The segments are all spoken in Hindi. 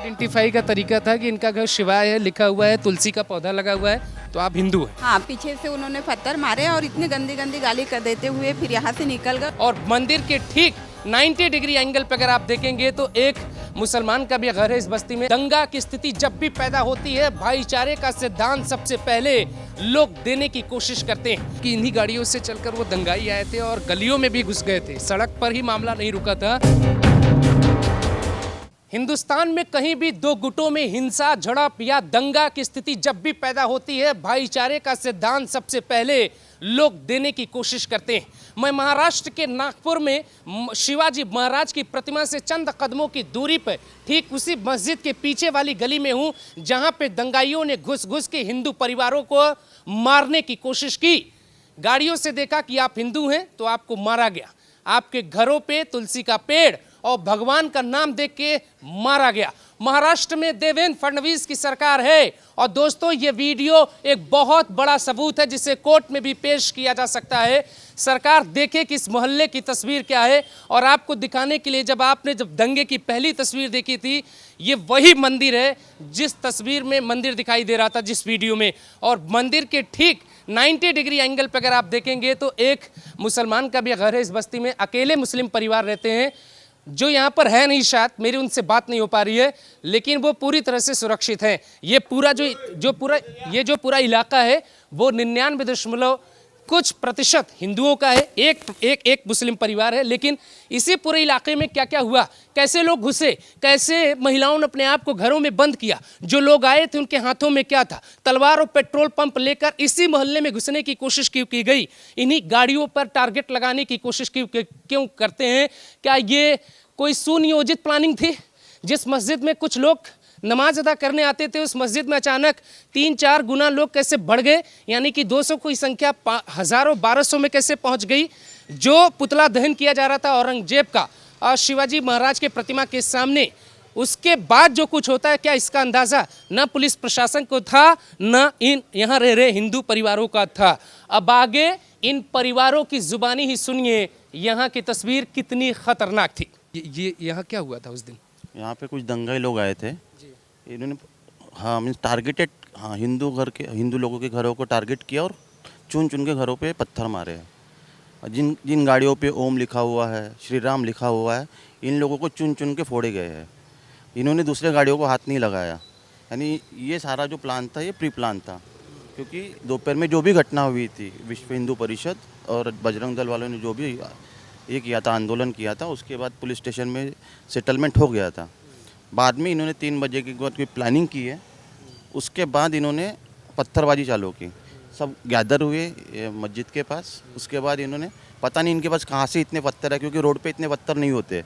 आइडेंटिफाई का तरीका था कि इनका घर शिवाय है, लिखा हुआ है, तुलसी का पौधा लगा हुआ है, तो आप हिंदू हैं। हाँ, पीछे से उन्होंने पत्थर मारे और इतनी गंदी गंदी गाली कर देते हुए फिर यहाँ से निकल गए। और मंदिर के ठीक 90 डिग्री एंगल पे अगर आप देखेंगे तो एक मुसलमान का भी घर है इस बस्ती में। दंगा की स्थिति जब भी पैदा होती है, भाईचारे का सिद्धांत सबसे पहले लोग देने की कोशिश करते हैं कि इन्हीं गाड़ियों से चलकर वो दंगाई आए थे और गलियों में भी घुस गए थे, सड़क पर ही मामला नहीं रुका था। हिंदुस्तान में कहीं भी दो गुटों में हिंसा, झड़प या दंगा की स्थिति जब भी पैदा होती है, भाईचारे का सिद्धांत सबसे पहले लोग देने की कोशिश करते हैं। मैं महाराष्ट्र के नागपुर में शिवाजी महाराज की प्रतिमा से चंद कदमों की दूरी पर ठीक उसी मस्जिद के पीछे वाली गली में हूं, जहां पे दंगाइयों ने घुस घुस के हिंदू परिवारों को मारने की कोशिश की। गाड़ियों से देखा कि आप हिंदू हैं तो आपको मारा गया। आपके घरों पे तुलसी का पेड़ और भगवान का नाम देख के मारा गया। महाराष्ट्र में देवेंद्र फडणवीस की सरकार है और दोस्तों ये वीडियो एक बहुत बड़ा सबूत है जिसे कोर्ट में भी पेश किया जा सकता है। सरकार देखे कि इस मोहल्ले की तस्वीर क्या है और आपको दिखाने के लिए जब दंगे की पहली तस्वीर देखी थी, ये वही मंदिर है जिस तस्वीर में मंदिर दिखाई दे रहा था जिस वीडियो में। और मंदिर के ठीक 90 डिग्री एंगल पर अगर आप देखेंगे तो एक मुसलमान का भी घर है इस बस्ती में। अकेले मुस्लिम परिवार रहते हैं जो यहाँ पर है नहीं, शायद मेरी उनसे बात नहीं हो पा रही है, लेकिन वो पूरी तरह से सुरक्षित हैं। ये पूरा इलाका है वो 99% हिंदुओं का है, एक मुस्लिम परिवार है। लेकिन इसी पूरे इलाके में क्या क्या हुआ, कैसे लोग घुसे, कैसे महिलाओं ने अपने आप को घरों में बंद किया, जो लोग आए थे उनके हाथों में क्या था, तलवार और पेट्रोल पंप लेकर इसी मोहल्ले में घुसने की कोशिश की गई। इन्हीं गाड़ियों पर टारगेट लगाने की कोशिश क्यों करते हैं? क्या ये कोई सुनियोजित प्लानिंग थी? जिस मस्जिद में कुछ लोग नमाज अदा करने आते थे, उस मस्जिद में अचानक 3-4 गुना लोग कैसे बढ़ गए, यानी कि 200 की संख्या हजारों 1200 में कैसे पहुंच गई। जो पुतला दहन किया जा रहा था औरंगजेब का और शिवाजी महाराज के प्रतिमा के सामने, उसके बाद जो कुछ होता है, क्या इसका अंदाज़ा न पुलिस प्रशासन को था न इन यहाँ रह रहे हिंदू परिवारों का था। अब आगे इन परिवारों की जुबानी ही सुनिए, यहाँ की तस्वीर कितनी खतरनाक थी। ये यहाँ क्या हुआ था उस दिन? यहाँ पे कुछ दंगाई लोग आए थे, इन्होंने मीन्स टारगेटेड हिंदू लोगों के घरों को टारगेट किया और चुन चुन के घरों पे पत्थर मारे हैं। जिन गाड़ियों पे ओम लिखा हुआ है, श्री राम लिखा हुआ है, इन लोगों को चुन चुन के फोड़े गए हैं। इन्होंने दूसरे गाड़ियों को हाथ नहीं लगाया। यानी ये सारा जो प्लान था ये प्री प्लान था, क्योंकि दोपहर में जो भी घटना हुई थी, विश्व हिंदू परिषद और बजरंग दल वालों ने जो भी ये किया था, आंदोलन किया था, उसके बाद पुलिस स्टेशन में सेटलमेंट हो गया था। बाद में इन्होंने 3 बजे के बाद कोई प्लानिंग की है, उसके बाद इन्होंने पत्थरबाजी चालू की। सब गैदर हुए मस्जिद के पास। उसके बाद इन्होंने, पता नहीं इनके पास कहाँ से इतने पत्थर है, क्योंकि रोड पे इतने पत्थर नहीं होते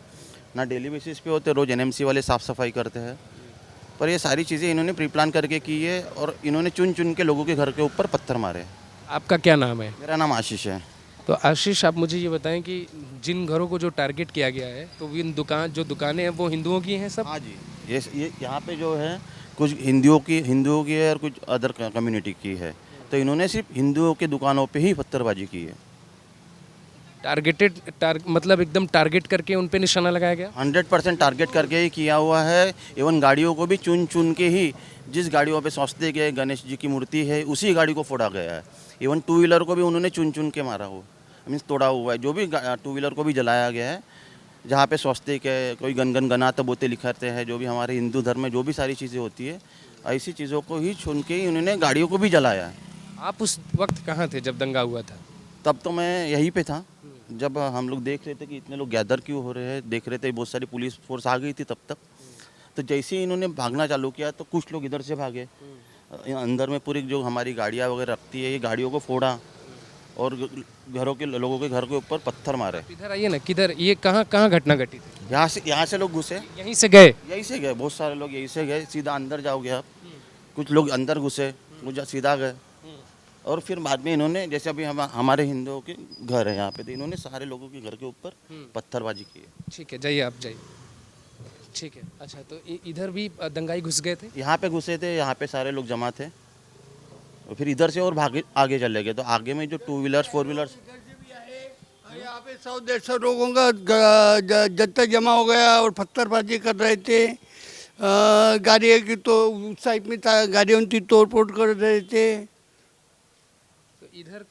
ना, डेली बेसिस पे होते, रोज़ एनएमसी वाले साफ़ सफाई करते हैं। पर ये सारी चीज़ें इन्होंने प्री प्लान करके की है और इन्होंने चुन चुन के लोगों के घर के ऊपर पत्थर मारे। आपका क्या नाम है? मेरा नाम आशीष है। तो आशीष, आप मुझे ये बताएं कि जिन घरों को जो टारगेट किया गया है, तो इन दुकानें हैं वो हिंदुओं की हैं सब? हाँ जी, ये यहाँ पे जो है कुछ हिंदुओं की है और कुछ अदर कम्युनिटी की है। तो इन्होंने सिर्फ हिंदुओं के दुकानों पे ही पत्थरबाजी की है। मतलब एकदम टारगेट करके उन पे निशाना लगाया गया? 100% टारगेट करके ही किया हुआ है। इवन गाड़ियों को भी चुन चुन के ही, जिस गाड़ियों पे सौंसते गए गणेश जी की मूर्ति है, उसी गाड़ी को फोड़ा गया है। इवन 2 व्हीलर को भी उन्होंने चुन चुन के मारा हुआ, मीन्स तोड़ा हुआ है। जो भी 2 व्हीलर को भी जलाया गया है, जहाँ पे सौंसते के कोई गनाते बोते लिखाते हैं, जो भी हमारे हिंदू धर्म में जो भी सारी चीज़ें होती है, ऐसी चीज़ों को ही चुन के ही उन्होंने गाड़ियों को भी जलाया है। आप उस वक्त कहाँ थे जब दंगा हुआ था? तब तो मैं यहीं पे था। जब हम लोग देख रहे थे कि इतने लोग गैदर क्यों हो रहे हैं, देख रहे थे, बहुत सारी पुलिस फोर्स आ गई थी तब तक। तो जैसे ही इन्होंने भागना चालू किया तो कुछ लोग इधर से भागे, अंदर में पूरी जो हमारी गाड़ियाँ वगैरह रखती है, ये गाड़ियों को फोड़ा और घरों के लोगों के घर के ऊपर पत्थर मारे। इधर आइए ना, किधर ये कहाँ घटना घटी थी? यहाँ से लोग घुसे, यहीं से गए? यहीं से गए, बहुत सारे लोग यहीं से गए। सीधा अंदर जाओगे आप, कुछ लोग अंदर घुसे, कुछ सीधा गए। और फिर बाद में इन्होंने, जैसे अभी हमारे हिंदुओं के घर है यहाँ पे, तो इन्होंने सारे लोगों के घर के ऊपर पत्थरबाजी की है। ठीक है, जाइए आप जाइए। ठीक है, अच्छा, तो इधर भी दंगाई घुस गए थे? यहाँ पे घुसे थे, यहाँ पे सारे लोग जमा थे, और फिर इधर से और आगे चले गए। तो आगे में जो 2 व्हीलर्स 4 व्हीलर्स, यहाँ पे 100-150 लोगों का जत्था जमा हो गया और पत्थरबाजी कर रहे थे। गाड़ी की तो उस साइड में था, गाड़ियों की तोड़-फोड़ कर रहे थे। तो इधर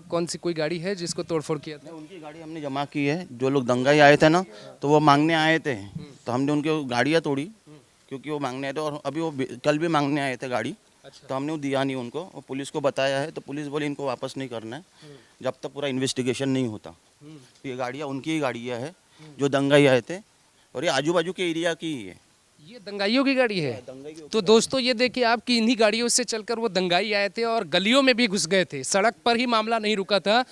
कौन सी कोई गाड़ी है जिसको तोड़फोड़ किया था? उनकी गाड़ी हमने जमा की है। जो लोग दंगाई आए थे ना, तो वो मांगने आए थे, तो हमने उनकी गाड़ियाँ तोड़ी, क्योंकि वो मांगने आए थे। और अभी वो कल भी मांगने आए थे गाड़ी, तो हमने वो दिया नहीं उनको, और पुलिस को बताया है, तो पुलिस बोली इनको वापस नहीं करना है जब तक पूरा इन्वेस्टिगेशन नहीं होता। तो ये गाड़ियाँ उनकी ही गाड़ियाँ है जो दंगाई आए थे, और ये आजू बाजू के एरिया की ही है। ये दंगाइयों की गाड़ी है। तो दोस्तों ये देखिए आप कि इन्हीं गाड़ियों से चलकर वो दंगाई आए थे और गलियों में भी घुस गए थे। सड़क पर ही मामला नहीं रुका था,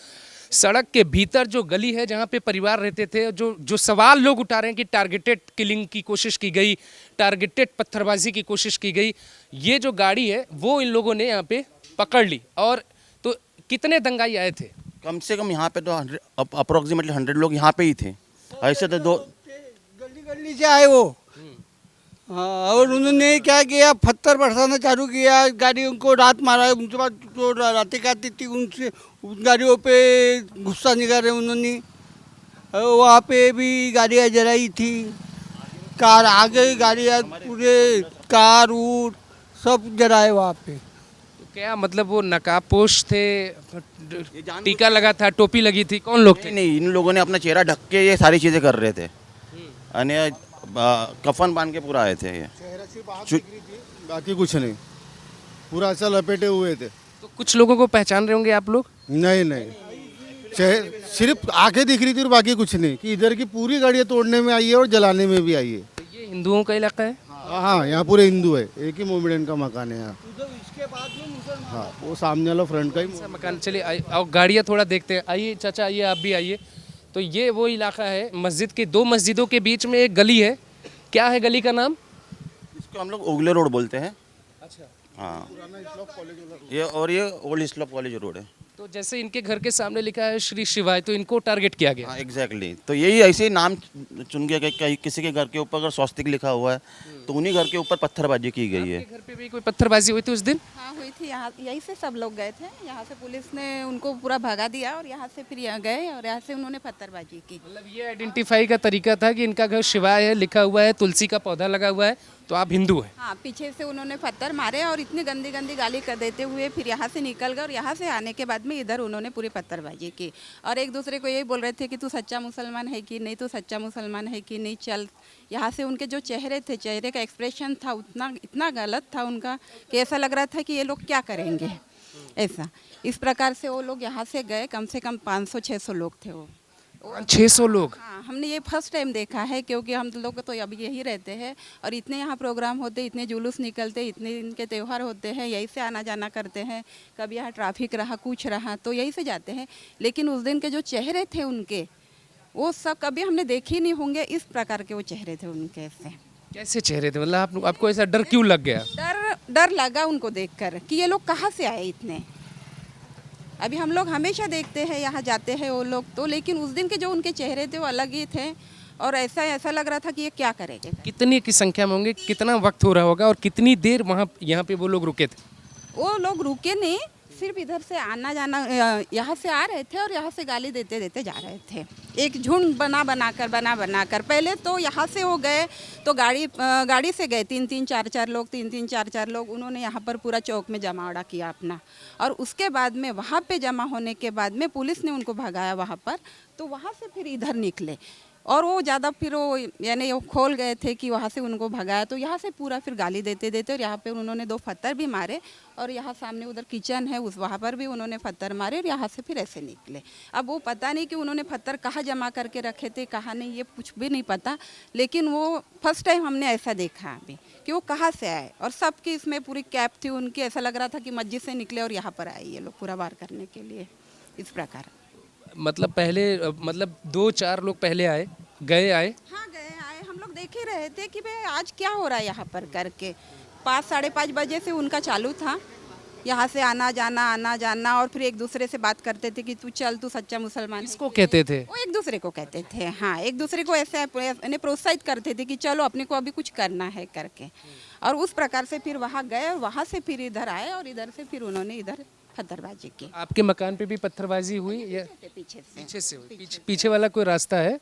सड़क के भीतर जो गली है जहाँ पे परिवार रहते थे, जो सवाल लोग उठा रहे हैं कि टारगेटेड किलिंग की कोशिश की गई, टारगेटेड पत्थरबाजी की कोशिश की गई, ये जो गाड़ी है वो इन लोगों ने यहाँ पे पकड़ ली। और तो कितने दंगाई आए थे? कम से कम यहाँ पे तो अप्रोक्सीमेटली 100 लोग यहाँ पे ही थे। ऐसे तो दो गली से आए वो। हाँ, और उन्होंने क्या किया, पत्थर बरसाना चालू किया, गाड़ियों को रात मारा। उनके बाद जो रातें काटी थी उनसे उन गाड़ियों पे गुस्सा निकाले उन्होंने। और वहाँ पे भी गाड़ियाँ जलाई थी, कार आगे गाड़ियाँ पूरे कार ऊर सब जलाए वहाँ पे। तो क्या मतलब वो नकाबपोश थे, टीका लगा था, टोपी लगी थी, कौन लोग थे? नहीं, इन लोगों ने अपना चेहरा ढक के ये सारी चीज़ें कर रहे थे, यानी कफन बांध के पूरा आए थे ये। बाकी कुछ नहीं, पूरा ऐसा लपेटे हुए थे। तो कुछ लोगों को पहचान रहे होंगे आप लोग? नहीं नहीं, सिर्फ आंखें दिख रही थी और बाकी कुछ नहीं, कि इधर की पूरी गाड़ियाँ तोड़ने में आई है और जलाने में भी आई है। तो ये हिंदुओं का इलाका है? हाँ, यहाँ पूरे हिंदू है, एक ही मोमेडियन का मकान है यहाँ। हाँ, वो सामने वाला फ्रंट का ही ऐसा मकान। चलिए और गाड़ियाँ थोड़ा देखते हैं। आइए चाचा, आइए आप भी आइए। तो ये वो इलाका है, मस्जिद के दो मस्जिदों के बीच में एक गली है। क्या है गली का नाम? इसको हम लोग ओगले रोड बोलते हैं। अच्छा। हाँ, ये ओल्ड इस्लाम कॉलेज रोड है। तो जैसे इनके घर के सामने लिखा है श्री शिवाय, तो इनको टारगेट किया गया। हाँ एग्जैक्टली, तो यही ऐसे ही नाम चुन के किसी के घर के ऊपर अगर स्वस्तिक लिखा हुआ है तो उन्हीं घर के ऊपर पत्थरबाजी की गई है। आपके घर पे भी कोई पत्थरबाजी हुई थी उस दिन? हाँ हुई थी, यहाँ यहीं से सब लोग गए थे। यहाँ से पुलिस ने उनको पूरा भगा दिया और यहाँ से फिर यहाँ गए और यहाँ से उन्होंने पत्थरबाजी की। मतलब ये आइडेंटिफाई का तरीका था कि इनका घर शिवाय है, लिखा हुआ है, तुलसी का पौधा लगा हुआ है, तो आप हिंदू हैं। हाँ, पीछे से उन्होंने पत्थर मारे और इतनी गंदी गंदी गाली कर देते हुए फिर यहाँ से निकल गए और यहाँ से आने के बाद में इधर उन्होंने पूरी पत्थरबाजी की और एक दूसरे को यही बोल रहे थे कि तू सच्चा मुसलमान है कि नहीं, तू सच्चा मुसलमान है कि नहीं, चल। यहाँ से उनके जो चेहरे थे, चेहरे का एक्सप्रेशन था उतना इतना गलत था उनका कि ऐसा लग रहा था कि ये लोग क्या करेंगे। ऐसा इस प्रकार से वो लोग यहाँ से गए। कम से कम 500-600 लोग थे वो। 600 लोग? हाँ, हमने ये फर्स्ट टाइम देखा है क्योंकि हम लोग तो अभी यही रहते हैं और इतने यहाँ प्रोग्राम होते, इतने जुलूस निकलते, इतने इनके त्यौहार होते हैं, यहीं से आना जाना करते हैं। कभी यहाँ ट्रैफिक रहा, कुछ रहा तो यहीं से जाते हैं। लेकिन उस दिन के जो चेहरे थे उनके, वो सब कभी हमने देखे ही नहीं होंगे। इस प्रकार के वो चेहरे थे उनके। ऐसे कैसे चेहरे थे? मतलब आपको ऐसा डर क्यों लग गया? डर लगा उनको देखकर कि ये लोग कहाँ से आए इतने। अभी हम लोग हमेशा देखते हैं, यहाँ जाते हैं वो लोग तो, लेकिन उस दिन के जो उनके चेहरे थे वो अलग ही थे और ऐसा लग रहा था कि ये क्या करेंगे। कितनी की संख्या में होंगे? कितना वक्त हो रहा होगा और कितनी देर वहाँ यहाँ पे वो लोग रुके थे? वो लोग रुके नहीं, सिर्फ इधर से आना जाना, यहाँ से आ रहे थे और यहाँ से गाली देते देते जा रहे थे। एक झुंड बना कर पहले तो यहाँ से वो गए तो गाड़ी से गए 3-3 4-4 लोग उन्होंने यहाँ पर पूरा चौक में जमावड़ा किया अपना। और उसके बाद में वहाँ पे जमा होने के बाद में पुलिस ने उनको भगाया वहाँ पर, तो वहाँ से फिर इधर निकले और वो ज़्यादा फिर वो यानी वो खोल गए थे कि वहाँ से उनको भगाया। तो यहाँ से पूरा फिर गाली देते देते और यहाँ पे उन्होंने 2 पत्थर भी मारे और यहाँ सामने उधर किचन है उस वहाँ पर भी उन्होंने पत्थर मारे और यहाँ से फिर ऐसे निकले। अब वो पता नहीं कि उन्होंने पत्थर कहाँ जमा करके रखे थे, कहाँ नहीं, ये कुछ भी नहीं पता। लेकिन वो फर्स्ट टाइम हमने ऐसा देखा अभी कि वो कहाँ से आए और सबकी इसमें पूरी कैप थी उनकी। ऐसा लग रहा था कि मस्जिद से निकले और यहाँ पर आए ये लोग पूरा वार करने के लिए। इस प्रकार मतलब पहले 2-4 लोग पहले आए? हाँ गए आए, हम लोग देख ही रहे थे कि भाई आज क्या हो रहा है यहाँ पर करके। 5-5:30 बजे से उनका चालू था, यहाँ से आना जाना और फिर एक दूसरे से बात करते थे कि तू चल, तू सच्चा मुसलमान है। किसको कहते थे? वो एक दूसरे को कहते थे। हाँ, एक दूसरे को ऐसे प्रोत्साहित करते थे कि चलो अपने को अभी कुछ करना है करके। और उस प्रकार से फिर वहाँ गए और वहाँ से फिर इधर आए और इधर से फिर उन्होंने इधर पत्थरबाजी की। आपके मकान पे भी पत्थरबाजी हुई या पीछे से पीछे से हुई? पीछे वाला कोई रास्ता है?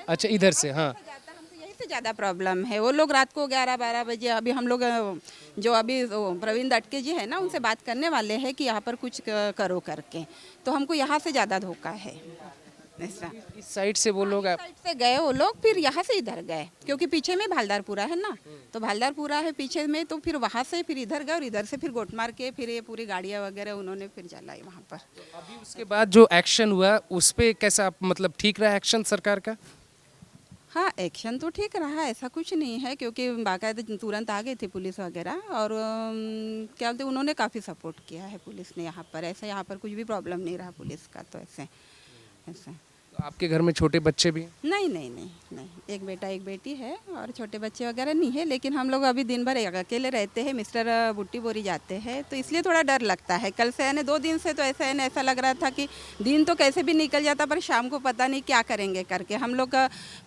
अच्छा, इधर से। हाँ, हम तो यहीं से ज़्यादा प्रॉब्लम है। वो लोग रात को 11-12 बजे, अभी हम लोग जो अभी प्रवीण दटके जी है ना, उनसे बात करने वाले हैं कि यहाँ पर कुछ करो करके, तो हमको यहाँ से ज़्यादा धोखा है ऐसा। इस साइड से वो लोग साइड से गए वो लोग, फिर यहाँ से इधर गए, क्योंकि पीछे में भालदारपुरा है ना, तो भालदारपुरा है पीछे में, तो फिर वहाँ से फिर इधर गए और इधर से फिर गोट मार के फिर ये पूरी गाड़ियाँ वगैरह उन्होंने फिर जलाई वहाँ पर। अभी उसके बाद जो एक्शन हुआ उस पे कैसा, मतलब ठीक रहा एक्शन सरकार का? हाँ, एक्शन तो ठीक रहा, ऐसा कुछ नहीं है, क्योंकि बाकायदा तुरंत आ गई थी पुलिस वगैरह, और क्या बोलते उन्होंने काफ़ी सपोर्ट किया है पुलिस ने यहाँ पर। ऐसे यहाँ पर कुछ भी प्रॉब्लम नहीं रहा पुलिस का, तो ऐसे ऐसे। तो आपके घर में छोटे बच्चे भी हैं? नहीं नहीं नहीं नहीं, एक बेटा एक बेटी है, और छोटे बच्चे वगैरह नहीं है, लेकिन हम लोग अभी दिन भर अकेले रहते हैं। मिस्टर बुट्टी बोरी जाते हैं, तो इसलिए थोड़ा डर लगता है। कल से यानी 2 दिन से तो ऐसा लग रहा था कि दिन तो कैसे भी निकल जाता, पर शाम को पता नहीं क्या करेंगे करके। हम लोग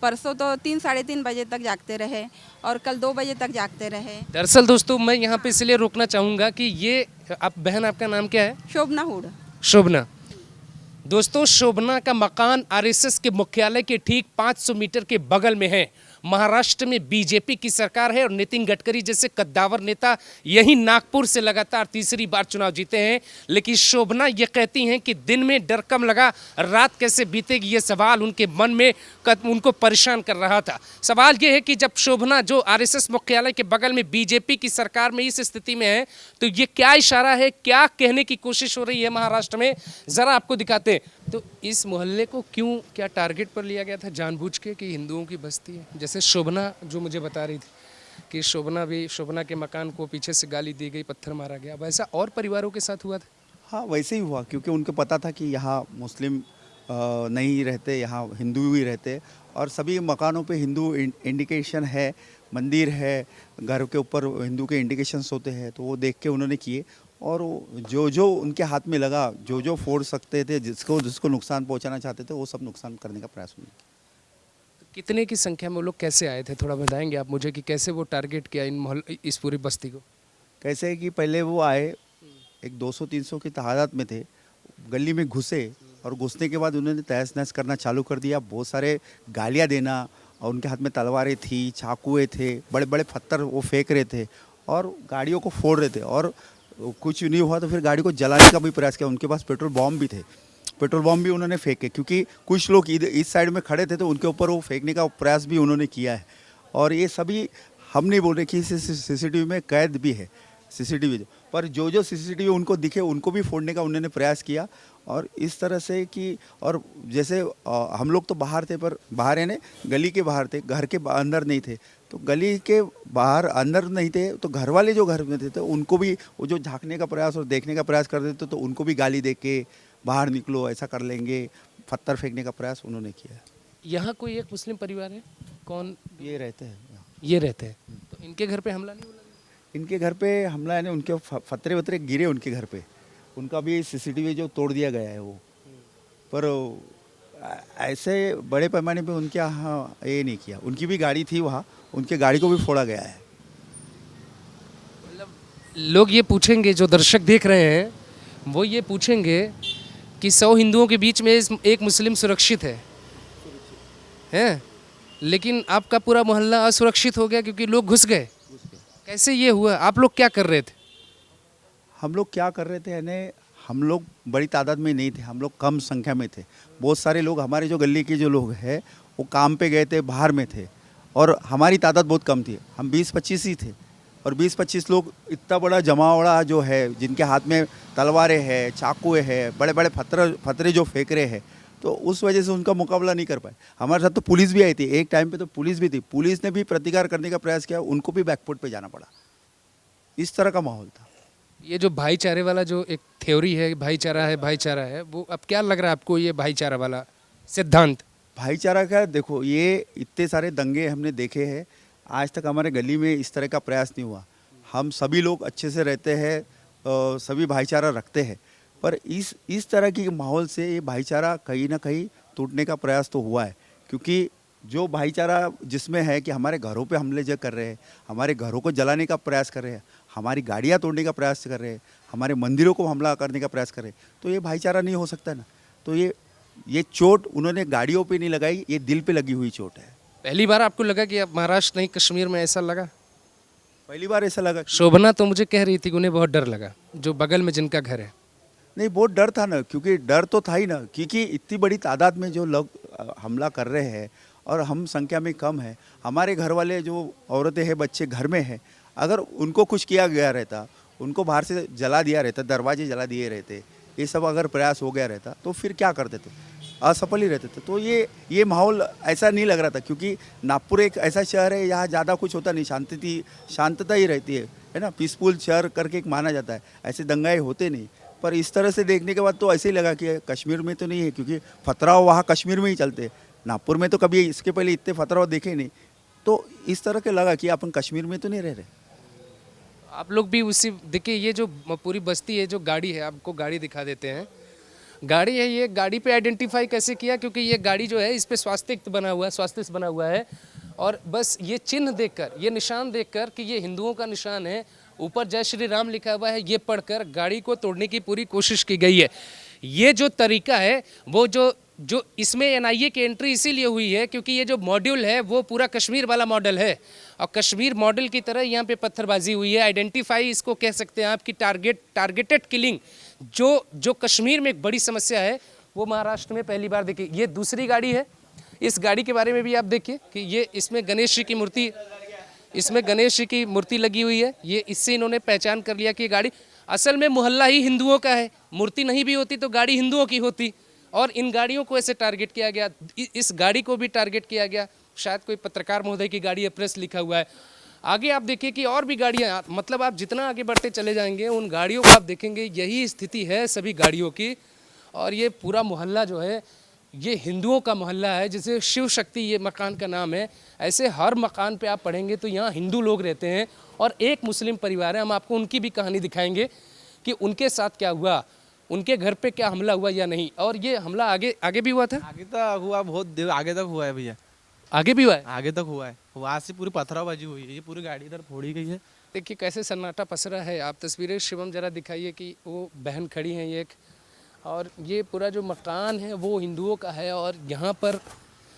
परसों तो 3-3:30 बजे तक जागते रहे, और कल 2 बजे तक जागते रहे। दरअसल दोस्तों मैं यहाँ पे इसलिए रोकना चाहूँगा कि ये आप बहन, आपका नाम क्या है? शोभना हुड। शोभना। दोस्तों शोभना का मकान आरएसएस के मुख्यालय के ठीक 500 मीटर के बगल में है। महाराष्ट्र में बीजेपी की सरकार है और नितिन गडकरी जैसे कद्दावर नेता यही नागपुर से लगातार तीसरी बार चुनाव जीते हैं। लेकिन शोभना ये कहती हैं कि दिन में डर कम लगा, रात कैसे बीतेगी ये सवाल उनके मन में उनको परेशान कर रहा था। सवाल ये है कि जब शोभना जो आरएसएस मुख्यालय के बगल में बीजेपी की सरकार में इस स्थिति में है, तो ये क्या इशारा है, क्या कहने की कोशिश हो रही है महाराष्ट्र में, ज़रा आपको दिखाते हैं। तो इस मोहल्ले को क्यों, क्या टारगेट पर लिया गया था जानबूझ के कि हिंदुओं की बस्ती है? जैसे शोभना जो मुझे बता रही थी कि शोभना के मकान को पीछे से गाली दी गई, पत्थर मारा गया, वैसा और परिवारों के साथ हुआ था? हाँ, वैसे ही हुआ, क्योंकि उनको पता था कि यहाँ मुस्लिम नहीं रहते, यहाँ हिंदू ही रहते, और सभी मकानों पे हिंदू इंडिकेशन है, मंदिर है, घर के ऊपर हिंदू के इंडिकेशंस होते हैं, तो वो देख के उन्होंने किए। और जो जो उनके हाथ में लगा, जो जो फोड़ सकते थे, जिसको नुकसान पहुंचाना चाहते थे, वो सब नुकसान करने का प्रयास हुआ। तो कितने की संख्या में वो लोग कैसे आए थे, थोड़ा बताएंगे आप मुझे कि कैसे वो टारगेट किया इस पूरी बस्ती को? कैसे है कि पहले वो आए, एक 200-300 की तादाद में थे, गली में घुसे, और घुसने के बाद उन्होंने तहस नहस करना चालू कर दिया। बहुत सारे गालियाँ देना, और उनके हाथ में तलवारें थी, चाकुएँ थे, बड़े बड़े पत्थर वो फेंक रहे थे, और गाड़ियों को फोड़ रहे थे। और कुछ नहीं हुआ तो फिर गाड़ी को जलाने का भी प्रयास किया। उनके पास पेट्रोल बॉम्ब भी थे, पेट्रोल बॉम्ब भी उन्होंने फेंके, क्योंकि कुछ लोग इस साइड में खड़े थे, तो उनके ऊपर वो फेंकने का प्रयास भी उन्होंने किया है। और ये सभी हम नहीं बोल रहे कि सीसीटीवी में कैद भी है, सीसीटीवी पर जो सीसीटीवी उनको दिखे उनको भी फोड़ने का उन्होंने प्रयास किया। और इस तरह से कि, और जैसे हम लोग तो बाहर थे, पर बाहर यानी गली के बाहर थे, घर के अंदर नहीं थे, तो गली के बाहर अंदर नहीं थे, तो घर वाले जो घर में थे तो उनको भी वो जो झांकने का प्रयास और देखने का प्रयास करते थे, तो उनको भी गाली दे के बाहर निकलो, ऐसा कर लेंगे, पत्थर फेंकने का प्रयास उन्होंने किया। यहाँ कोई एक मुस्लिम परिवार है, कौन? ये रहते हैं यहाँ। ये रहते हैं, तो इनके घर पे हमला नहीं हुआ? इनके घर पे हमला यानी उनके फतरे वतरे गिरे उनके घर पे, उनका भी सीसीटीवी जो तोड़ दिया गया है वो। पर ऐसे बड़े पैमाने पे उनके यहाँ ये नहीं किया। उनकी भी गाड़ी थी वहाँ, उनके गाड़ी को भी फोड़ा गया है। लोग ये पूछेंगे, जो दर्शक देख रहे हैं वो ये पूछेंगे कि 100 हिंदुओं के बीच में एक मुस्लिम सुरक्षित है, लेकिन आपका पूरा मोहल्ला असुरक्षित हो गया क्योंकि लोग घुस गए। कैसे ये हुआ? आप लोग क्या कर रहे थे? हम लोग क्या कर रहे थे यानी हम लोग बड़ी तादाद में नहीं थे, हम लोग कम संख्या में थे। बहुत सारे लोग, हमारे जो गली के जो लोग हैं वो काम पे गए थे, बाहर में थे, और हमारी तादाद बहुत कम थी, हम 20-25 ही थे। और 20-25 लोग, इतना बड़ा जमावड़ा जो है, जिनके हाथ में तलवारें हैं, चाकुएँ हैं, बड़े बड़े फतरे जो फेंक रहे हैं, तो उस वजह से उनका मुकाबला नहीं कर पाए। हमारे साथ तो पुलिस भी आई थी, एक टाइम पे तो पुलिस भी थी, पुलिस ने भी प्रतिकार करने का प्रयास किया, उनको भी बैकफुट पे जाना पड़ा। इस तरह का माहौल था। ये जो भाईचारे वाला जो एक थ्योरी है, भाईचारा है, वो अब क्या लग रहा है आपको, ये भाईचारा वाला सिद्धांत? भाईचारा का देखो, ये इतने सारे दंगे हमने देखे हैं, आज तक हमारे गली में इस तरह का प्रयास नहीं हुआ। हम सभी लोग अच्छे से रहते हैं, सभी भाईचारा रखते हैं, पर इस तरह की माहौल से ये भाईचारा कहीं ना कहीं टूटने का प्रयास तो हुआ है। क्योंकि जो भाईचारा जिसमें है कि हमारे घरों पे हमले जो कर रहे हैं, हमारे घरों को जलाने का प्रयास कर रहे हैं, हमारी गाड़ियाँ तोड़ने का प्रयास कर रहे हैं, हमारे मंदिरों को हमला करने का प्रयास कर रहे हैं, तो ये भाईचारा नहीं हो सकता ना। तो ये चोट उन्होंने गाड़ियों पे नहीं लगाई, ये दिल पे लगी हुई चोट है। पहली बार आपको लगा कि अब महाराष्ट्र नहीं कश्मीर में ऐसा लगा? पहली बार ऐसा लगा शोभना तो मुझे कह रही थी कि उन्हें बहुत डर लगा, जो बगल में जिनका घर है। नहीं, बहुत डर था ना, क्योंकि डर तो था ही ना, क्योंकि इतनी बड़ी तादाद में जो लोग हमला कर रहे हैं और हम संख्या में कम है। हमारे घर वाले जो औरतें हैं, बच्चे घर में हैं, अगर उनको कुछ किया गया रहता, उनको बाहर से जला दिया रहता, दरवाजे जला दिए रहते, ये सब अगर प्रयास हो गया रहता तो फिर क्या करते थे, असफल ही रहते थे। तो ये माहौल ऐसा नहीं लग रहा था, क्योंकि नागपुर एक ऐसा शहर है, यहाँ ज़्यादा कुछ होता नहीं, शांतता ही रहती है ना, पीसफुल शहर करके एक माना जाता है, ऐसे दंगाए होते नहीं। पर इस तरह से देखने के बाद तो ऐसे ही लगा कि कश्मीर में तो नहीं है, क्योंकि पथराव वहाँ कश्मीर में ही चलते हैं, नागपुर में तो कभी इसके पहले इतने पथराव देखे नहीं। तो इस तरह के लगा कि अपन कश्मीर में तो नहीं रह रहे। आप लोग भी उसी, देखिए ये जो पूरी बस्ती है, जो गाड़ी है, आपको गाड़ी दिखा देते हैं। गाड़ी है, ये गाड़ी पे आइडेंटिफाई कैसे किया, क्योंकि ये गाड़ी जो है इस पे स्वास्तिक बना हुआ है, स्वास्तिक बना हुआ है, और बस ये चिन्ह देखकर, ये निशान देखकर कि ये हिंदुओं का निशान है, ऊपर जय श्री राम लिखा हुआ है, ये पढ़कर गाड़ी को तोड़ने की पूरी कोशिश की गई है। ये जो तरीका है वो जो इसमें एनआईए की एंट्री इसीलिए हुई है क्योंकि ये जो मॉड्यूल है वो पूरा कश्मीर वाला मॉडल है, और कश्मीर मॉडल की तरह यहाँ पे पत्थरबाजी हुई है। आइडेंटिफाई इसको कह सकते हैं आपकी टारगेटेड किलिंग, जो कश्मीर में एक बड़ी समस्या है, वो महाराष्ट्र में पहली बार देखी। ये दूसरी गाड़ी है, इस गाड़ी के बारे में भी आप देखिए कि ये इसमें गणेश जी की मूर्ति लगी हुई है। ये इससे इन्होंने पहचान कर लिया कि ये गाड़ी असल में मोहल्ला ही हिंदुओं का है, मूर्ति नहीं भी होती तो गाड़ी हिंदुओं की होती, और इन गाड़ियों को ऐसे टारगेट किया गया। इस गाड़ी को भी टारगेट किया गया, शायद कोई पत्रकार महोदय की गाड़ी है, प्रेस लिखा हुआ है। आगे आप देखिए कि और भी गाड़ियाँ, मतलब आप जितना आगे बढ़ते चले जाएंगे उन गाड़ियों को आप देखेंगे, यही स्थिति है सभी गाड़ियों की। और ये पूरा मोहल्ला जो है ये हिंदुओं का मोहल्ला है, जैसे शिव शक्ति ये मकान का नाम है, ऐसे हर मकान पे आप पढ़ेंगे तो यहाँ हिंदू लोग रहते हैं और एक मुस्लिम परिवार है। हम आपको उनकी भी कहानी दिखाएंगे कि उनके साथ क्या हुआ, उनके घर पे क्या हमला हुआ या नहीं। और ये हमला आगे भी हुआ था, आगे तक हुआ, बहुत देर आगे तक हुआ है भैया, आगे भी हुआ है, आगे तक हुआ है। वहाँ से पूरी पथराबाजी हुई है, ये पूरी गाड़ी इधर फोड़ी गई है। देखिए कैसे सन्नाटा पसरा है। आप तस्वीरें शिवम जरा दिखाइए कि वो बहन खड़ी हैं एक, और ये पूरा जो मकान है वो हिंदुओं का है, और यहाँ पर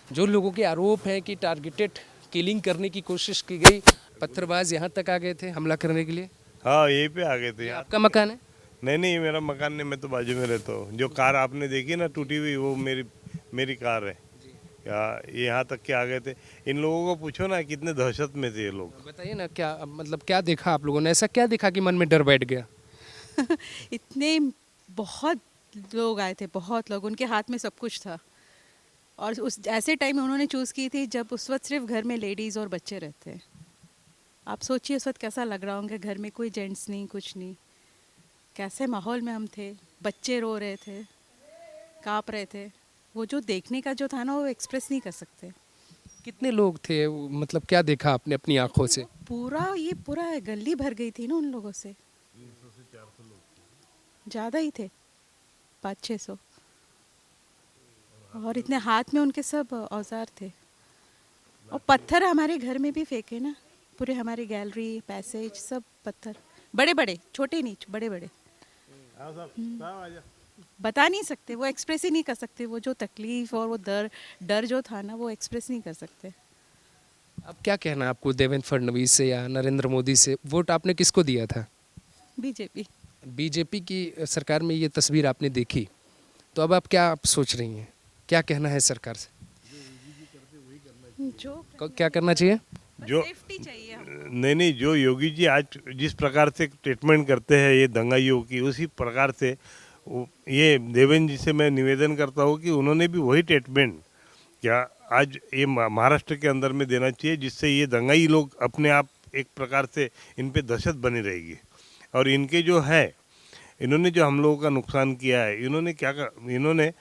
जो लोगों के आरोप हैं कि टारगेटेड किलिंग करने की कोशिश की गई, पत्थरबाज यहाँ तक आ गए थे हमला करने के लिए। हाँ, यहीं पे आ गए थे। आपका मकान है? नहीं, ये मेरा मकान नहीं, मैं तो बाजू में रहता हूँ। जो कार आपने देखी ना टूटी हुई, वो मेरी कार है। ये यहाँ तक के आ गए थे। इन लोगों को पूछो ना कितने दहशत में थे ये लोग। बताइए ना, क्या मतलब क्या देखा आप लोगों ने, ऐसा क्या देखा कि मन में डर बैठ गया? इतने बहुत लोग आए थे, बहुत लोग, उनके हाथ में सब कुछ था, और उस ऐसे टाइम उन्होंने चूज़ की थी जब उस वक्त सिर्फ घर में लेडीज़ और बच्चे रहते हैं। आप सोचिए उस वक्त कैसा लग रहा होंगे, घर में कोई जेंट्स नहीं, कुछ नहीं, कैसे माहौल में हम थे, बच्चे रो रहे थे, काँप रहे थे। वो जो देखने का जो था ना, वो एक्सप्रेस नहीं कर सकते। कितने लोग थे, मतलब क्या देखा आपने अपनी आंखों से? पूरा गली भर गई थी ना उन लोगों से, 300 से 400 लोग ज़्यादा ही थे, 500-600, और इतने हाथ में उनके सब औजार थे, और पत्थर हमारे घर में भी फेंके ना, पूरे हमारी गैलरी, पैसेज, सब पत्थर, बड़े बड़े, छोटे नहीं, बड़े बड़े। बता नहीं सकते, वो एक्सप्रेस ही नहीं कर सकते, वो जो तकलीफ और वो डर जो था ना, वो एक्सप्रेस नहीं कर सकते। अब क्या कहना आपको देवेंद्र फडणवीस से या नरेंद्र मोदी से? वोट आपने किसको दिया था? बीजेपी की सरकार में ये तस्वीर आपने देखी, तो अब आप क्या सोच रही हैं, क्या कहना है सरकार से? क्या करना चाहिए? जो नहीं, जो योगी जी आज जिस प्रकार से ट्रीटमेंट करते हैं ये दंगाइयों की, उसी प्रकार से ये देवेंद्र जी से मैं निवेदन करता हूँ कि उन्होंने भी वही ट्रीटमेंट क्या आज ये महाराष्ट्र के अंदर में देना चाहिए, जिससे ये दंगाई लोग अपने आप एक प्रकार से इन पे दहशत बनी रहेगी। और इनके जो है, इन्होंने जो हम लोगों का नुकसान किया है, इन्होंने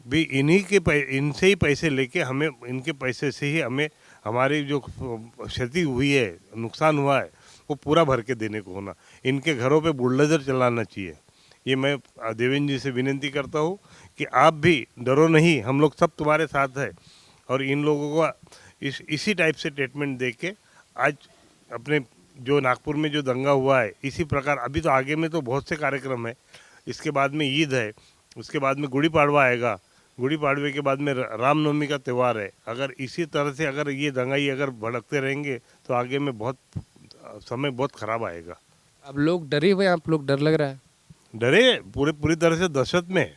भी इनसे ही पैसे लेके हमें, इनके पैसे से ही हमें हमारी जो क्षति हुई है, नुकसान हुआ है, वो पूरा भर के देने को होना। इनके घरों पे बुलडोजर चलाना चाहिए। ये मैं देवेंद्र जी से विनती करता हूँ कि आप भी डरो नहीं, हम लोग सब तुम्हारे साथ हैं। और इन लोगों को इसी टाइप से ट्रीटमेंट दे के आज अपने जो नागपुर में जो दंगा हुआ है, इसी प्रकार अभी तो आगे में तो बहुत से कार्यक्रम है, इसके बाद में ईद है, उसके बाद में गुड़ी पाड़वा आएगा, गुड़ी पाड़वे के बाद में रामनवमी का त्यौहार है। अगर इसी तरह से अगर ये दंगाई अगर भड़कते रहेंगे तो आगे में बहुत समय बहुत खराब आएगा। अब लोग डरे हुए हैं, आप लोग डर लग रहा है? डरे पूरी तरह से दहशत में।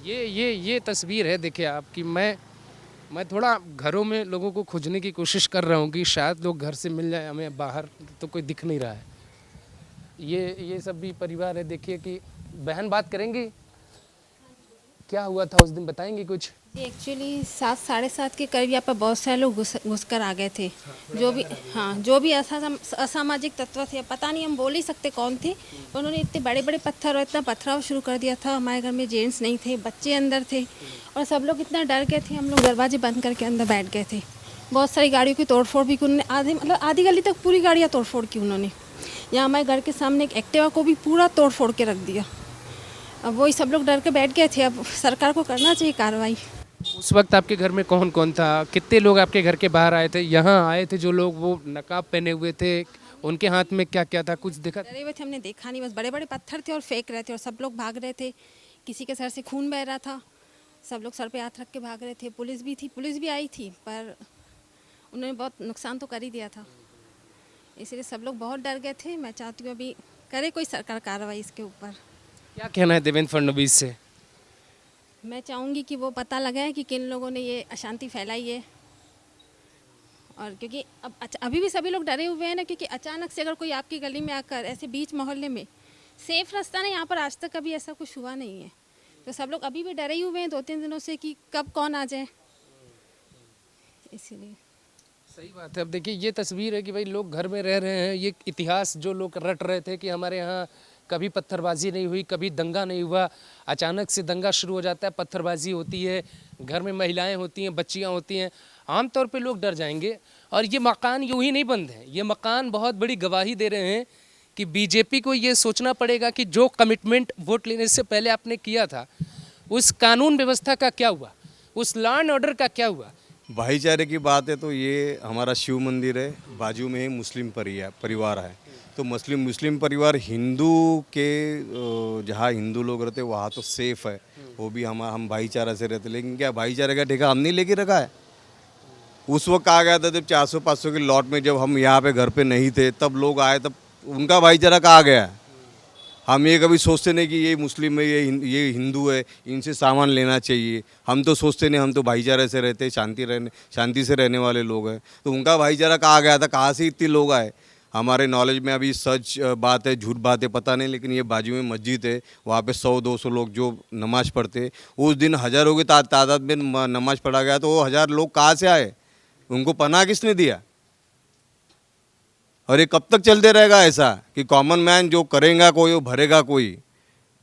ये तस्वीर है, देखिए आपकी। मैं थोड़ा घरों में लोगों को खोजने की कोशिश कर रहा हूँ कि शायद लोग घर से मिल जाए हमें, बाहर तो कोई दिख नहीं रहा है। ये सब भी परिवार है। देखिए कि बहन बात करेंगी, क्या हुआ था उस दिन, बताएंगे कुछ? एक्चुअली 7 साढ़े 7 के करीब यहाँ पर बहुत सारे लोग घुस कर आ गए थे। जो भी असामाजिक तत्व थे, पता नहीं, हम बोल ही सकते कौन थे। उन्होंने इतने बड़े बड़े पत्थर और इतना पथराव शुरू कर दिया था। हमारे घर में जेंट्स नहीं थे, बच्चे अंदर थे और सब लोग इतना डर गए थे। हम लोग दरवाजे बंद करके अंदर बैठ गए थे। बहुत सारी गाड़ियों की तोड़फोड़ भी उन्होंने, आधी गली तक पूरी गाड़ियाँ तोड़फोड़ की उन्होंने। यहाँ हमारे घर के सामने एक एक्टिवा को भी पूरा तोड़फोड़ के रख दिया। अब वही सब लोग डर के बैठ गए थे। अब सरकार को करना चाहिए कार्रवाई। उस वक्त आपके घर में कौन कौन था? कितने लोग आपके घर के बाहर आए थे? यहाँ आए थे जो लोग, वो नकाब पहने हुए थे, उनके हाथ में क्या क्या था, कुछ देखा? डरे हुए थे, हमने देखा नहीं, बस बड़े बड़े पत्थर थे और फेंक रहे थे और सब लोग भाग रहे थे। किसी के सर से खून बह रहा था, सब लोग सर पे हाथ रख के भाग रहे थे। पुलिस भी थी, पुलिस भी आई थी, पर उन्होंने बहुत नुकसान तो कर ही दिया था। इसलिए सब लोग बहुत डर गए थे। मैं चाहती हूँ अभी करे कोई सरकार कार्रवाई इसके ऊपर। क्या कहना है देवेंद्र फडणवीस से? मैं चाहूँगी कि वो पता लगाए कि किन लोगों ने ये अशांति फैलाई है। और क्योंकि अब अभी भी सभी लोग डरे हुए हैं ना, क्योंकि अचानक से अगर कोई आपकी गली में आकर ऐसे बीच मोहल्ले में, सेफ रास्ता ना, यहाँ पर आज तक कभी ऐसा कुछ हुआ नहीं है, तो सब लोग अभी भी डरे ही हुए हैं 2-3 दिनों से कि कब कौन आ जाए, इसीलिए। सही बात है। अब देखिए ये तस्वीर है कि भाई लोग घर में रह रहे हैं। ये इतिहास जो लोग रट रहे थे कि हमारे यहाँ कभी पत्थरबाजी नहीं हुई, कभी दंगा नहीं हुआ, अचानक से दंगा शुरू हो जाता है, पत्थरबाजी होती है, घर में महिलाएं होती हैं, बच्चियां होती हैं, आमतौर पे लोग डर जाएंगे। और ये मकान यूं ही नहीं बंद है, ये मकान बहुत बड़ी गवाही दे रहे हैं कि बीजेपी को ये सोचना पड़ेगा कि जो कमिटमेंट वोट लेने से पहले आपने किया था, उस कानून व्यवस्था का क्या हुआ, उस लॉ एंड ऑर्डर का क्या हुआ। भाईचारे की बात है तो ये हमारा शिव मंदिर है, बाजू में ही मुस्लिम परिवार है। तो मुस्लिम परिवार हिंदू के, जहाँ हिंदू लोग रहते वहाँ तो सेफ है, वो भी हम भाईचारा से रहते। लेकिन क्या भाईचारे का ठेका हम नहीं लेके रखा है? उस वक्त आ गया था जब 400-500 के लॉट में, जब हम यहाँ पे घर पे नहीं थे, तब लोग आए, तब उनका भाईचारा कहाँ गया? हम ये कभी सोचते नहीं कि ये मुस्लिम है, ये हिंदू है, इनसे सामान लेना चाहिए। हम तो सोचते नहीं, हम तो भाईचारे से रहते, शांति से रहने वाले लोग हैं। तो उनका भाईचारा कहाँ गया था? कहाँ से इतने लोग आए? हमारे नॉलेज में अभी सच बात है झूठ बात है पता नहीं, लेकिन ये बाजू में मस्जिद है, वहाँ पे 100-200 लोग जो नमाज़ पढ़ते, उस दिन हज़ारों की तादाद में नमाज़ पढ़ा गया। तो वो 1000 लोग कहाँ से आए? उनको पनाह किसने दिया? और ये कब तक चलते रहेगा ऐसा कि कॉमन मैन जो करेगा कोई, वो भरेगा कोई?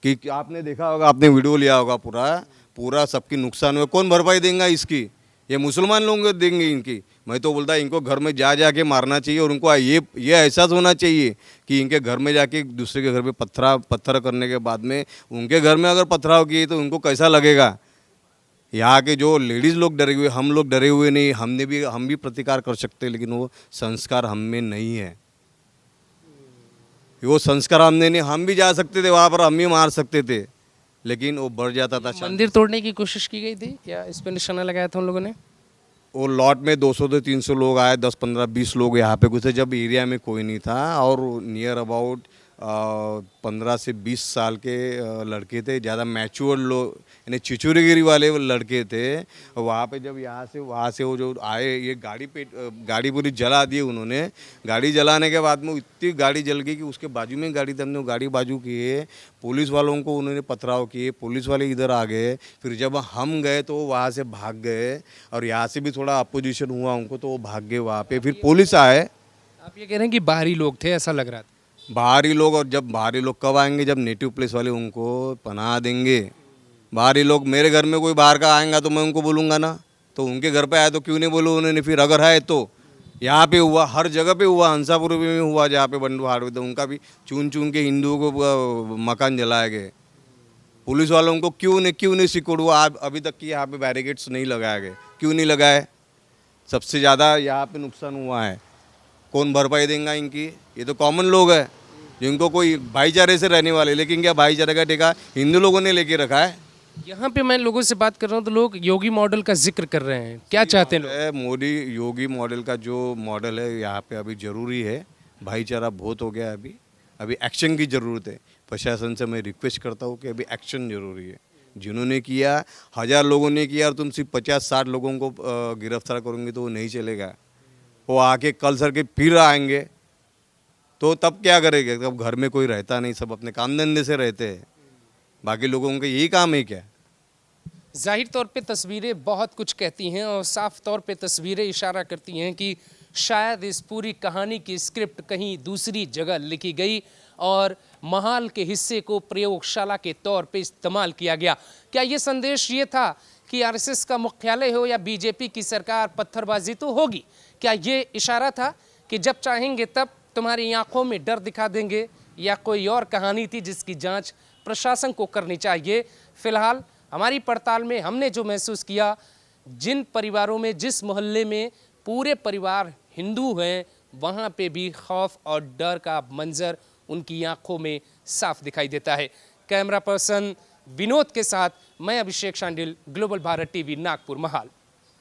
कि आपने देखा होगा, आपने वीडियो लिया होगा, पूरा सबकी नुकसान हुआ, कौन भरपाई देगा इसकी? ये मुसलमान लोग देंगे इनकी। मैं तो बोलता इनको घर में जा के मारना चाहिए और उनको ये एहसास होना चाहिए कि इनके घर में जाके दूसरे के घर में पत्थर करने के बाद में उनके घर में अगर पथराव किए तो उनको कैसा लगेगा। यहाँ के जो लेडीज़ लोग डरे हुए, हम लोग डरे हुए नहीं, हम भी प्रतिकार कर सकते, लेकिन वो संस्कार हम में नहीं है। वो संस्कार हमने नहीं, हम भी जा सकते थे वहाँ पर, हम भी मार सकते थे, लेकिन वो बढ़ जाता था। मंदिर तोड़ने की कोशिश की गई थी क्या? इस पर निशाना लगाया था उन लोगों ने? वो लॉट में 200 से 300 लोग आए, 10, 15, 20 लोग यहाँ पे घुसे, जब एरिया में कोई नहीं था। और नियर अबाउट 15 से 20 साल के लड़के थे, ज़्यादा मैच्योर लोग, यानी चिचुरीगिरी वाले लड़के थे। वहाँ पे जब वहाँ से वो जो आए, ये गाड़ी पूरी जला दी उन्होंने। गाड़ी जलाने के बाद में इतनी गाड़ी जल गई कि उसके बाजू में गाड़ी थी, हमने गाड़ी बाजू किए, पुलिस वालों को उन्होंने पथराव किए, पुलिस वाले इधर आ गए। फिर जब हम गए तो वहाँ से भाग गए, और यहाँ से भी थोड़ा अपोजिशन हुआ उनको, तो वो भाग गए वहाँ पे। फिर पुलिस आए। आप ये कह रहे हैं कि बाहरी लोग थे, ऐसा लग रहा था? बाहरी लोग, और जब बाहरी लोग कब आएंगे? जब नेटिव प्लेस वाले उनको पनाह देंगे। बाहरी लोग, मेरे घर में कोई बाहर का आएगा तो मैं उनको बोलूँगा ना, तो उनके घर पे आए तो क्यों नहीं बोलूँ उन्होंने? फिर अगर है तो यहाँ पे हुआ, हर जगह पे हुआ, हंसापुर में हुआ, जहाँ पे बंडू हाट हुआ, उनका भी चुन के हिंदुओं को मकान जलाए गए। पुलिस वालों को क्यों नहीं सिक्योर हुआ? अभी तक कि यहाँ पे बैरिकेड्स नहीं लगाए गए, क्यों नहीं लगाए? सबसे ज़्यादा यहाँ पे नुकसान हुआ है, कौन भरपाई देगा इनकी? ये तो कॉमन लोग है, जिनको कोई भाईचारे से रहने वाले, लेकिन क्या भाईचारे का ठेका हिंदू लोगों ने लेके रखा है। यहाँ पे मैं लोगों से बात कर रहा हूँ तो लोग योगी मॉडल का जिक्र कर रहे हैं, क्या चाहते हैं लोग? मोदी योगी मॉडल का जो मॉडल है यहाँ पे अभी ज़रूरी है। भाईचारा बहुत हो गया है अभी एक्शन की ज़रूरत है। प्रशासन से मैं रिक्वेस्ट करता हूँ कि अभी एक्शन ज़रूरी है। जिन्होंने किया 1000 लोगों ने किया और तुम सिर्फ 50-60 लोगों को गिरफ्तार करोगे तो वो नहीं चलेगा। वो आके कल सर के फिर आएंगे तो तब क्या करेंगे? तब घर में कोई रहता नहीं, सब अपने काम धंधे से रहते हैं। बाकी लोगों का यही काम है क्या? जाहिर तौर पे तस्वीरें बहुत कुछ कहती हैं और साफ तौर पे तस्वीरें इशारा करती हैं कि शायद इस पूरी कहानी की स्क्रिप्ट कहीं दूसरी जगह लिखी गई और महाल के हिस्से को प्रयोगशाला के तौर पे इस्तेमाल किया गया। क्या ये संदेश ये था कि आरएसएस का मुख्यालय हो या बीजेपी की सरकार, पत्थरबाजी तो होगी? क्या ये इशारा था कि जब चाहेंगे तब तुम्हारी आंखों में डर दिखा देंगे, या कोई और कहानी थी जिसकी जांच प्रशासन को करनी चाहिए? फिलहाल हमारी पड़ताल में हमने जो महसूस किया, जिन परिवारों में, जिस मोहल्ले में पूरे परिवार हिंदू हैं, वहाँ पे भी खौफ और डर का मंजर उनकी आंखों में साफ दिखाई देता है। कैमरा पर्सन विनोद के साथ मैं अभिषेक शांडिल, ग्लोबल भारत टीवी, नागपुर, महाल।